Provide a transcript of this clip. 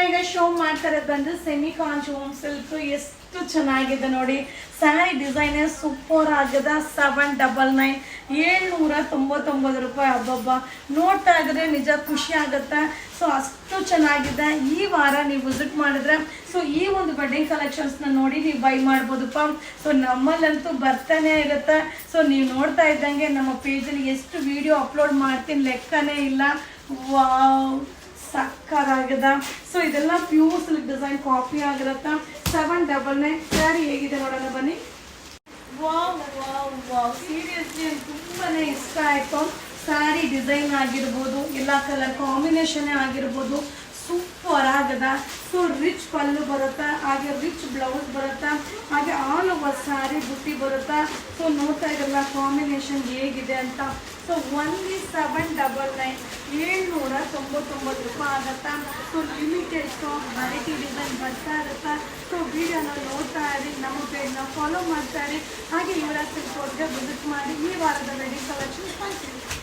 ಈಗ ಶೋ ಮಾಡ್ತಾ ಇರೋದು ಬಂದು ಸೆಮಿ ಕಾಂಚೂಮ್ ಸಿಲ್ಕ್. ಎಷ್ಟು ಚೆನ್ನಾಗಿದೆ ನೋಡಿ. ಸ್ಯಾರಿ ಡಿಸೈನ್ ಸೂಪರ್ ಆಗದ. 799 799 ರೂಪಾಯಿ. ಹಬ್ಬಬ್ಬ ನೋಡ್ತಾ ಇದ್ರೆ ನಿಜ ಖುಷಿ ಆಗುತ್ತೆ. ಸೊ ಅಷ್ಟು ಚೆನ್ನಾಗಿದೆ. ಈ ವಾರ ನೀವು ವಿಸಿಟ್ ಮಾಡಿದ್ರೆ ಸೊ ಈ ಒಂದು ವೆಡ್ಡಿಂಗ್ ಕಲೆಕ್ಷನ್ಸ್ನ ನೋಡಿ ನೀವು ಬೈ ಮಾಡ್ಬೋದಪ್ಪ. ಸೊ ನಮ್ಮಲ್ಲಂತೂ ಬರ್ತಾನೆ ಇರುತ್ತೆ. ಸೊ ನೀವು ನೋಡ್ತಾ ಇದ್ದಂಗೆ ನಮ್ಮ ಪೇಜಲ್ಲಿ ಎಷ್ಟು ವಿಡಿಯೋ ಅಪ್ಲೋಡ್ ಮಾಡ್ತೀನಿ ಲೆಕ್ಕನೇ ಇಲ್ಲ. ವಾವ್ ಸಕ್ಕತ್ತಾಗಿದೆ. ಸೊ ಇದೆಲ್ಲ ಪ್ಯೂರ್ ಸಿಲ್ಕ್ ಡಿಸೈನ್ ಕಾಪಿ ಆಗಿರುತ್ತೆ. 799 ಸ್ಯಾರಿ ಹೇಗಿದೆ ನೋಡೋಣ ಬನ್ನಿ. ವಾವ್ ವಾವ್ ವಾವ್ ಸೀರಿಯಸ್ಲಿ ತುಂಬಾನೇ ಇಷ್ಟ ಆಯಿತು. ಸ್ಯಾರಿ ಡಿಸೈನ್ ಆಗಿರ್ಬೋದು, ಎಲ್ಲ ಕಲರ್ ಕಾಂಬಿನೇಷನ್ ಆಗಿರ್ಬೋದು, ಸೂಪರ್ ಆಗದ. ಸೊ ರಿಚ್ ಪಲ್ಲು ಬರುತ್ತೆ, ಹಾಗೆ ರಿಚ್ ಬ್ಲೌಸ್ ಬರುತ್ತೆ, ಹಾಗೆ ಆಲ್ ಓವರ್ ಸ್ಯಾರಿ ಬುಟ್ಟಿ ಬರುತ್ತೆ. ಸೊ ನೋಡ್ತಾ ಇದ್ರಲ್ಲ ಕಾಂಬಿನೇಷನ್ ಹೇಗಿದೆ ಅಂತ. ಸೊ ಓನ್ಲಿ 799 799 ರೂಪಾಯಿ ಆಗುತ್ತೆ. So limited stock variety design ಬರ್ತಾ ಇರುತ್ತೆ. ಸೊ ವಿಡಿಯೋನ ನೋಡ್ತಾ ಇರಿ, ನಮ್ಮ ಪೇಜ್ನ ಫಾಲೋ ಮಾಡ್ತಾ ಇರಿ, ಹಾಗೆ ಇವರ ಸಿಲ್ಕ್ ವಿಸಿಟ್ ಮಾಡಿ ಈ ವಾರದ ವೆಡ್ಡಿಂಗ್ ಕಲೆಕ್ಷನ್ ಕಾಣ್ತೀವಿ.